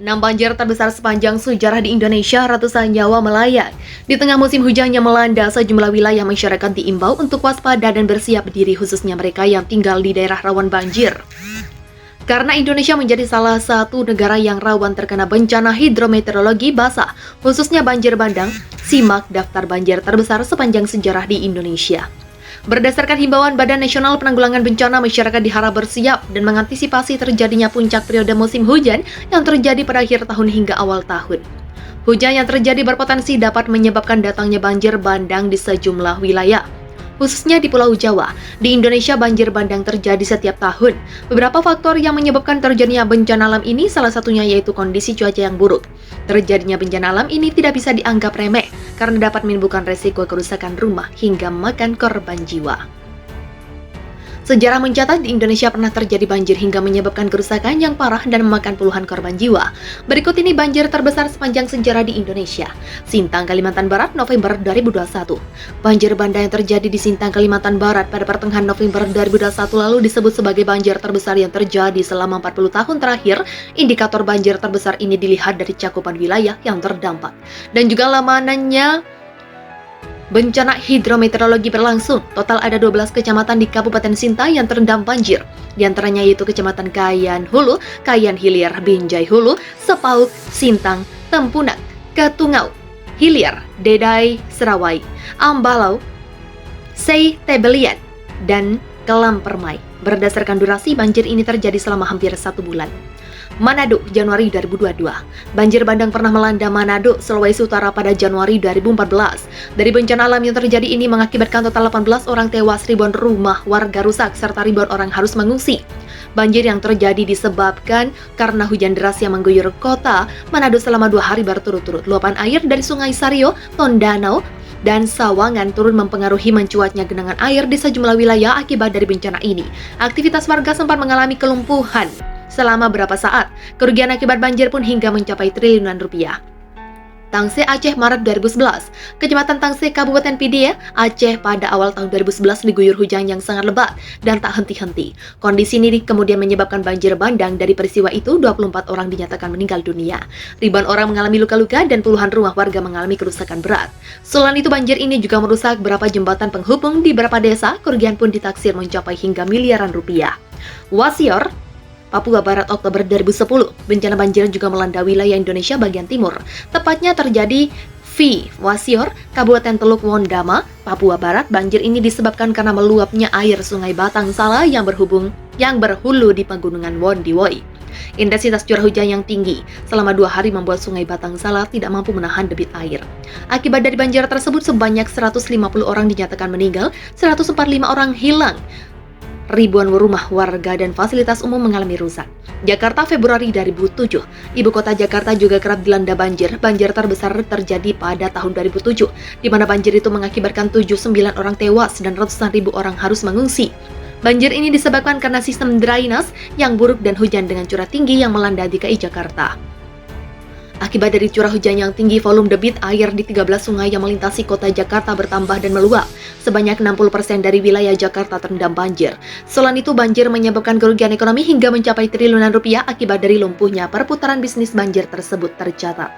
6 banjir terbesar sepanjang sejarah di Indonesia, ratusan nyawa melayang. Di tengah musim hujan yang melanda, sejumlah wilayah masyarakat diimbau untuk waspada dan bersiap diri, khususnya mereka yang tinggal di daerah rawan banjir. Karena Indonesia menjadi salah satu negara yang rawan terkena bencana hidrometeorologi basah, khususnya banjir bandang, simak daftar banjir terbesar sepanjang sejarah di Indonesia. Berdasarkan himbauan Badan Nasional Penanggulangan Bencana, masyarakat diharap bersiap dan mengantisipasi terjadinya puncak periode musim hujan yang terjadi pada akhir tahun hingga awal tahun. Hujan yang terjadi berpotensi dapat menyebabkan datangnya banjir bandang di sejumlah wilayah. Khususnya di Pulau Jawa, di Indonesia banjir bandang terjadi setiap tahun. Beberapa faktor yang menyebabkan terjadinya bencana alam ini salah satunya yaitu kondisi cuaca yang buruk. Terjadinya bencana alam ini tidak bisa dianggap remeh karena dapat menimbulkan resiko kerusakan rumah hingga memakan korban jiwa. Sejarah mencatat di Indonesia pernah terjadi banjir hingga menyebabkan kerusakan yang parah dan memakan puluhan korban jiwa. Berikut ini banjir terbesar sepanjang sejarah di Indonesia. Sintang, Kalimantan Barat, November 2021. Banjir bandang yang terjadi di Sintang, Kalimantan Barat pada pertengahan November 2021 lalu disebut sebagai banjir terbesar yang terjadi selama 40 tahun terakhir. Indikator banjir terbesar ini dilihat dari cakupan wilayah yang terdampak dan juga lamanannya. Bencana hidrometeorologi berlangsung. Total ada 12 kecamatan di Kabupaten Sintang yang terendam banjir. Di antaranya yaitu Kecamatan Kayan Hulu, Kayan Hilir, Binjai Hulu, Sepauk, Sintang, Tempunak, Ketungau, Hilir, Dedai, Serawai, Ambalau, Sei Tebelian, dan Kelam Permai. Berdasarkan durasi, banjir ini terjadi selama hampir 1 bulan. Manado, Januari 2022. Banjir bandang pernah melanda Manado, Sulawesi Utara pada Januari 2014. Dari bencana alam yang terjadi ini mengakibatkan total 18 orang tewas, ribuan rumah warga rusak, serta ribuan orang harus mengungsi. Banjir yang terjadi disebabkan karena hujan deras yang mengguyur kota Manado selama 2 hari berturut-turut. Luapan air dari Sungai Sario, Tondano, dan Sawangan turun mempengaruhi mencuatnya genangan air di sejumlah wilayah akibat dari bencana ini. Aktivitas warga sempat mengalami kelumpuhan selama beberapa saat. Kerugian akibat banjir pun hingga mencapai triliunan rupiah. Tangse, Aceh, Maret 2011. Kecamatan Tangse, Kabupaten Pidie, Aceh pada awal tahun 2011 diguyur hujan yang sangat lebat dan tak henti-henti. Kondisi ini kemudian menyebabkan banjir bandang. Dari peristiwa itu, 24 orang dinyatakan meninggal dunia. Ribuan orang mengalami luka-luka dan puluhan rumah warga mengalami kerusakan berat. Selain itu, banjir ini juga merusak beberapa jembatan penghubung di beberapa desa. Kerugian pun ditaksir mencapai hingga miliaran rupiah. Wasior, Papua Barat, Oktober 2010. Bencana banjir juga melanda wilayah Indonesia bagian timur. Tepatnya terjadi di Wasior, Kabupaten Teluk Wondama, Papua Barat. Banjir ini disebabkan karena meluapnya air Sungai Batang Sala yang berhulu di pegunungan Wondiwoi. Intensitas curah hujan yang tinggi selama 2 hari membuat Sungai Batang Sala tidak mampu menahan debit air. Akibat dari banjir tersebut, sebanyak 150 orang dinyatakan meninggal, 145 orang hilang. Ribuan rumah warga dan fasilitas umum mengalami rusak. Jakarta, Februari 2007. Ibu kota Jakarta juga kerap dilanda banjir. Banjir terbesar terjadi pada tahun 2007, di mana banjir itu mengakibatkan 79 orang tewas dan ratusan ribu orang harus mengungsi. Banjir ini disebabkan karena sistem drainase yang buruk dan hujan dengan curah tinggi yang melanda DKI Jakarta. Akibat dari curah hujan yang tinggi, volume debit air di 13 sungai yang melintasi kota Jakarta bertambah dan meluap. Sebanyak 60% dari wilayah Jakarta terendam banjir. Selain itu, banjir menyebabkan kerugian ekonomi hingga mencapai triliunan rupiah akibat dari lumpuhnya perputaran bisnis. Banjir tersebut tercatat.